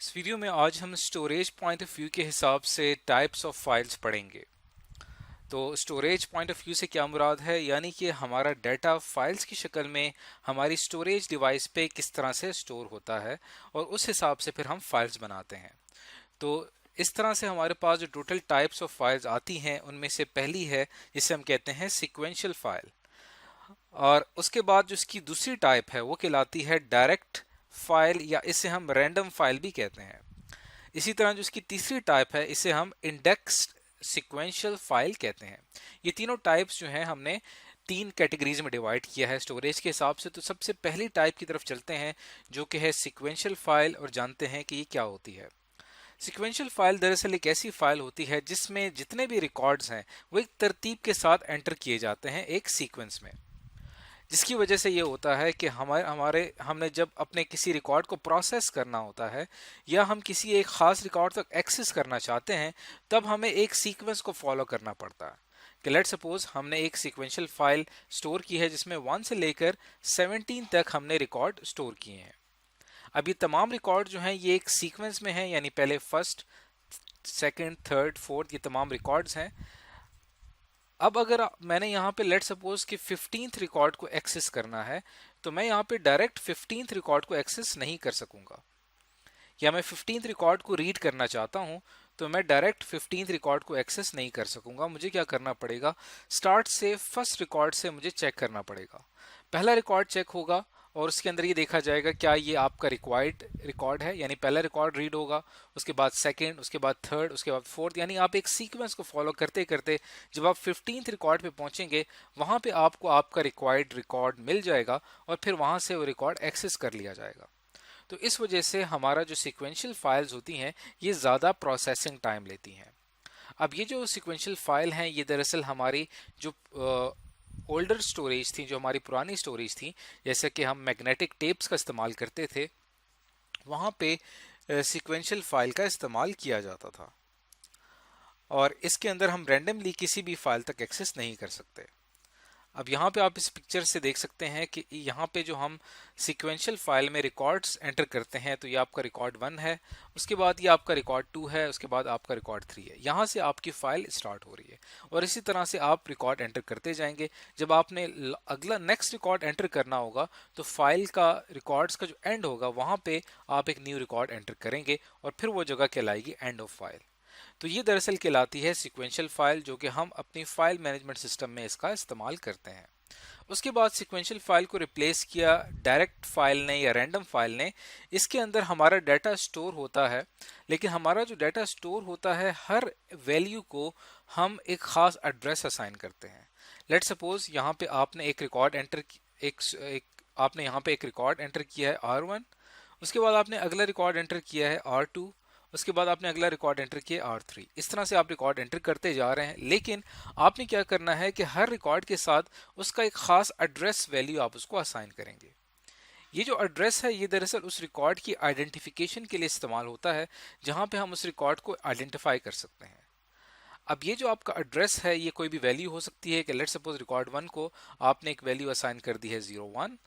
इस वीडियो में आज हम स्टोरेज पॉइंट ऑफ व्यू के हिसाब से टाइप्स ऑफ फाइल्स पढ़ेंगे। तो स्टोरेज पॉइंट ऑफ व्यू से क्या मुराद है, यानी कि हमारा डाटा फाइल्स की शक्ल में हमारी स्टोरेज डिवाइस पे किस तरह से स्टोर होता है और उस हिसाब से फिर हम फाइल्स बनाते हैं। तो इस तरह से हमारे पास जो टोटल टाइप्स ऑफ फाइल्स आती हैं उनमें से पहली है जिसे हम कहते हैं सीक्वेंशियल फाइल, और उसके बाद जो इसकी दूसरी टाइप है वो कहलाती है डायरेक्ट फाइल, या इसे हम रैंडम फाइल भी कहते हैं। इसी तरह जो इसकी तीसरी टाइप है इसे हम इंडेक्स्ड सिक्वेंशियल फाइल कहते हैं। ये तीनों टाइप्स जो हैं हमने तीन कैटेगरीज में डिवाइड किया है स्टोरेज के हिसाब से। तो सबसे पहली टाइप की तरफ चलते हैं जो कि है सिक्वेंशियल फाइल, और जानते हैं कि ये क्या होती है। सिक्वेंशियल फाइल दरअसल एक ऐसी फाइल होती है जिसमें जितने भी रिकॉर्ड्स हैं वो एक तरतीब के साथ एंटर किए जाते हैं एक सीक्वेंस में, जिसकी वजह से ये होता है कि हमारे हमारे हमने जब अपने किसी रिकॉर्ड को प्रोसेस करना होता है या हम किसी एक खास रिकॉर्ड तक एक्सेस करना चाहते हैं, तब हमें एक सीक्वेंस को फॉलो करना पड़ता है। कि लेट सपोज हमने एक सीक्वेंशियल फाइल स्टोर की है जिसमें 1 से लेकर 17 तक हमने रिकॉर्ड स्टोर किए हैं। अब ये तमाम रिकॉर्ड जो हैं ये एक सीक्वेंस में हैं, यानी पहले फर्स्ट, सेकंड, थर्ड, फोर्थ, ये तमाम रिकॉर्ड्स हैं। अब अगर मैंने यहाँ पे लेट सपोज कि 15th रिकॉर्ड को एक्सेस करना है, तो मैं यहाँ पे डायरेक्ट 15th रिकॉर्ड को एक्सेस नहीं कर सकूंगा। या मैं 15th रिकॉर्ड को रीड करना चाहता हूँ तो मैं डायरेक्ट 15th रिकॉर्ड को एक्सेस नहीं कर सकूंगा। मुझे क्या करना पड़ेगा, स्टार्ट से फर्स्ट रिकॉर्ड से मुझे चेक करना पड़ेगा। पहला रिकॉर्ड चेक होगा और उसके अंदर ये देखा जाएगा क्या ये आपका रिक्वायर्ड रिकॉर्ड है, यानी पहला रिकॉर्ड रीड होगा, उसके बाद सेकंड, उसके बाद थर्ड, उसके बाद फोर्थ, यानी आप एक सीक्वेंस को फॉलो करते करते जब आप 15th रिकॉर्ड पे पहुंचेंगे वहां पे आपको आपका रिक्वायर्ड रिकॉर्ड मिल जाएगा और फिर वहां से वो रिकॉर्ड एक्सेस कर लिया जाएगा। तो इस वजह से हमारा जो सिक्वेंशियल फाइल्स होती हैं ये ज़्यादा प्रोसेसिंग टाइम लेती हैं। अब ये जो सिक्वेंशियल फाइल हैं ये दरअसल हमारी जो ओल्डर स्टोरेज थी, जो हमारी पुरानी स्टोरेज थी, जैसे कि हम मैग्नेटिक टेप्स का इस्तेमाल करते थे, वहाँ पे सिक्वेंशियल फाइल का इस्तेमाल किया जाता था और इसके अंदर हम रैंडमली किसी भी फाइल तक एक्सेस नहीं कर सकते। अब यहाँ पे आप इस पिक्चर से देख सकते हैं कि यहाँ पे जो हम सीक्वेंशियल फाइल में रिकॉर्ड्स एंटर करते हैं तो ये आपका रिकॉर्ड 1 है, उसके बाद ये आपका रिकॉर्ड 2 है, उसके बाद आपका रिकॉर्ड 3 है। यहाँ से आपकी फाइल स्टार्ट हो रही है और इसी तरह से आप रिकॉर्ड एंटर करते जाएंगे। जब आपने अगला नेक्स्ट रिकॉर्ड एंटर करना होगा तो फाइल का रिकॉर्ड्स का जो एंड होगा वहाँ पे आप एक न्यू रिकॉर्ड एंटर करेंगे और फिर वो जगह कहलाएगी एंड ऑफ फाइल। तो ये दरअसल कहलाती है सिक्वेंशियल फाइल, जो कि हम अपनी फाइल मैनेजमेंट सिस्टम में इसका इस्तेमाल करते हैं। उसके बाद सिक्वेंशियल फाइल को रिप्लेस किया डायरेक्ट फाइल ने या रैंडम फाइल ने। इसके अंदर हमारा डाटा स्टोर होता है, लेकिन हमारा जो डाटा स्टोर होता है हर वैल्यू को हम एक खास एड्रेस असाइन करते हैं। लेट सपोज यहाँ पे आपने एक रिकॉर्ड एंटर एक आपने यहाँ पे एक रिकॉर्ड एंटर किया है R1, उसके बाद आपने अगला रिकॉर्ड एंटर किया है R2, उसके बाद आपने अगला रिकॉर्ड एंटर किया R3। इस तरह से आप रिकॉर्ड एंटर करते जा रहे हैं, लेकिन आपने क्या करना है कि हर रिकॉर्ड के साथ उसका एक खास एड्रेस वैल्यू आप उसको असाइन करेंगे। ये जो एड्रेस है ये दरअसल उस रिकॉर्ड की आइडेंटिफिकेशन के लिए इस्तेमाल होता है, जहां पे हम उस रिकॉर्ड को आइडेंटिफाई कर सकते हैं। अब ये जो आपका एड्रेस है ये कोई भी वैल्यू हो सकती है कि लेट सपोज रिकॉर्ड 1 को आपने एक वैल्यू असाइन कर दी है 01।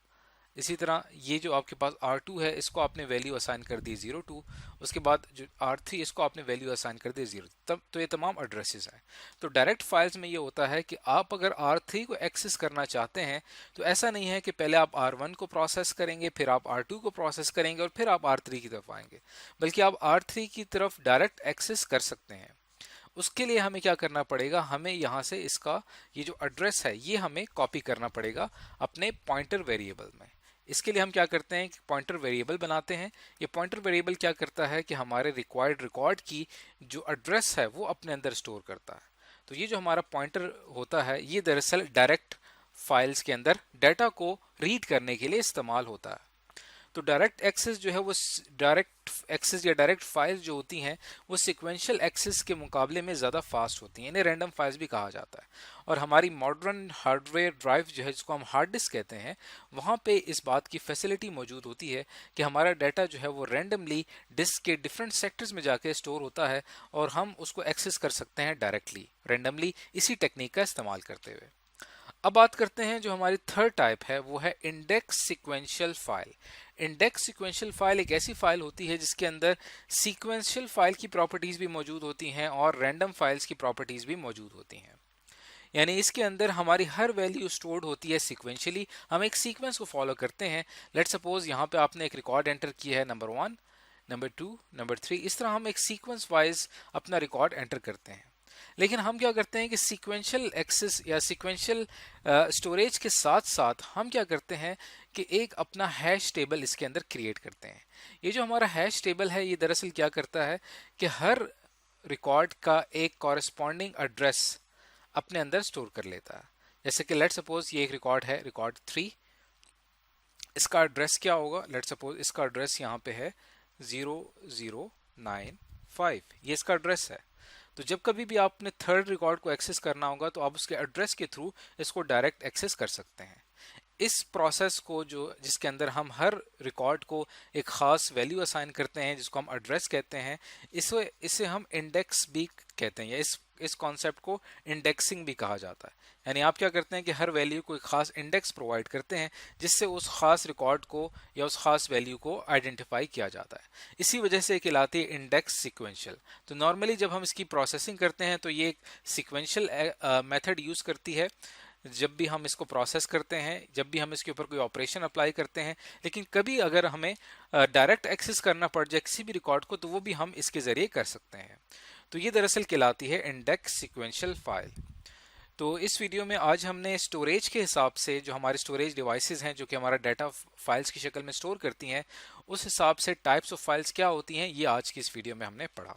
इसी तरह ये जो आपके पास R2 है इसको आपने वैल्यू असाइन कर दी 02। उसके बाद जो R3 इसको आपने वैल्यू असाइन कर दी 0। तब तो ये तमाम एड्रेसेस हैं। तो डायरेक्ट फाइल्स में ये होता है कि आप अगर R3 को एक्सेस करना चाहते हैं तो ऐसा नहीं है कि पहले आप R1 को प्रोसेस करेंगे, फिर आप R2 को प्रोसेस करेंगे और फिर आप R3 की तरफ आएंगे, बल्कि आप R3 की तरफ डायरेक्ट एक्सेस कर सकते हैं। उसके लिए हमें क्या करना पड़ेगा, हमें यहाँ से इसका ये जो एड्रेस है ये हमें कॉपी करना पड़ेगा अपने पॉइंटर वेरिएबल में। इसके लिए हम क्या करते हैं कि पॉइंटर वेरिएबल बनाते हैं। ये पॉइंटर वेरिएबल क्या करता है कि हमारे रिक्वायर्ड रिकॉर्ड की जो एड्रेस है वो अपने अंदर स्टोर करता है। तो ये जो हमारा पॉइंटर होता है ये दरअसल डायरेक्ट फाइल्स के अंदर डाटा को रीड करने के लिए इस्तेमाल होता है। तो डायरेक्ट एक्सेस जो है वो डायरेक्ट एक्सेस या डायरेक्ट फाइल्स जो होती हैं वो सिक्वेंशियल एक्सेस के मुकाबले में ज़्यादा फास्ट होती हैं, इन्हें रैंडम फाइल्स भी कहा जाता है। और हमारी मॉडर्न हार्डवेयर ड्राइव जो है जिसको हम हार्ड डिस्क कहते हैं, वहाँ पे इस बात की फैसिलिटी मौजूद होती है कि हमारा डाटा जो है वो रैंडमली डिस्क के डिफरेंट सेक्टर्स में जाके स्टोर होता है और हम उसको एक्सेस कर सकते हैं डायरेक्टली रैंडमली इसी टेक्निक का इस्तेमाल करते हुए। अब बात करते हैं जो हमारी थर्ड टाइप है वो है index sequential file. Index sequential file एक ऐसी फाइल होती है जिसके अंदर सीक्वेंशियल फाइल की प्रॉपर्टीज भी मौजूद होती हैं और रैंडम फाइल्स की प्रॉपर्टीज भी मौजूद होती हैं। यानी इसके अंदर हमारी हर वैल्यू स्टोर्ड होती है सीक्वेंशियली, हम एक सीक्वेंस को फॉलो करते हैं। लेट सपोज यहाँ पे आपने एक रिकॉर्ड एंटर किया है, नंबर 1, नंबर 2, नंबर 3, इस तरह हम एक सीक्वेंस वाइज अपना रिकॉर्ड एंटर करते हैं। लेकिन हम क्या करते हैं कि सीक्वेंशियल एक्सेस या सीक्वेंशियल स्टोरेज के साथ साथ हम क्या करते हैं कि एक अपना हैश टेबल इसके अंदर क्रिएट करते हैं। ये जो हमारा हैश टेबल है ये दरअसल क्या करता है कि हर रिकॉर्ड का एक कॉरेस्पॉन्डिंग एड्रेस अपने अंदर स्टोर कर लेता है। जैसे कि लेट सपोज ये एक रिकॉर्ड है, रिकॉर्ड 3, इसका एड्रेस क्या होगा? लेट सपोज इसका एड्रेस यहाँ पे है 0095, ये इसका एड्रेस है। तो जब कभी भी आपने थर्ड रिकॉर्ड को एक्सेस करना होगा तो आप उसके एड्रेस के थ्रू इसको डायरेक्ट एक्सेस कर सकते हैं। इस प्रोसेस को जिसके अंदर हम हर रिकॉर्ड को एक खास वैल्यू असाइन करते हैं जिसको हम एड्रेस कहते हैं, इसे हम इंडेक्स भी कहते हैं, या इस कॉन्सेप्ट को इंडेक्सिंग भी कहा जाता है। यानी आप क्या करते हैं कि हर वैल्यू को एक खास इंडेक्स प्रोवाइड करते हैं जिससे उस खास रिकॉर्ड को या उस खास वैल्यू को आइडेंटिफाई किया जाता है। इसी वजह से कहलाती है इंडेक्स सीक्वेंशियल। तो नॉर्मली जब हम इसकी प्रोसेसिंग करते हैं तो ये एक सीक्वेंशियल मेथड यूज करती है जब भी हम इसको प्रोसेस करते हैं, जब भी हम इसके ऊपर कोई ऑपरेशन अप्लाई करते हैं। लेकिन कभी अगर हमें डायरेक्ट एक्सेस करना पड़ जाए किसी भी रिकॉर्ड को तो वो भी हम इसके जरिए कर सकते हैं। तो ये दरअसल कहलाती है इंडेक्स सीक्वेंशियल फाइल। तो इस वीडियो में आज हमने स्टोरेज के हिसाब से, जो हमारे स्टोरेज डिवाइसेस हैं जो कि हमारा डाटा फाइल्स की शक्ल में स्टोर करती हैं, उस हिसाब से टाइप्स ऑफ फाइल्स क्या होती हैं ये आज की इस वीडियो में हमने पढ़ा।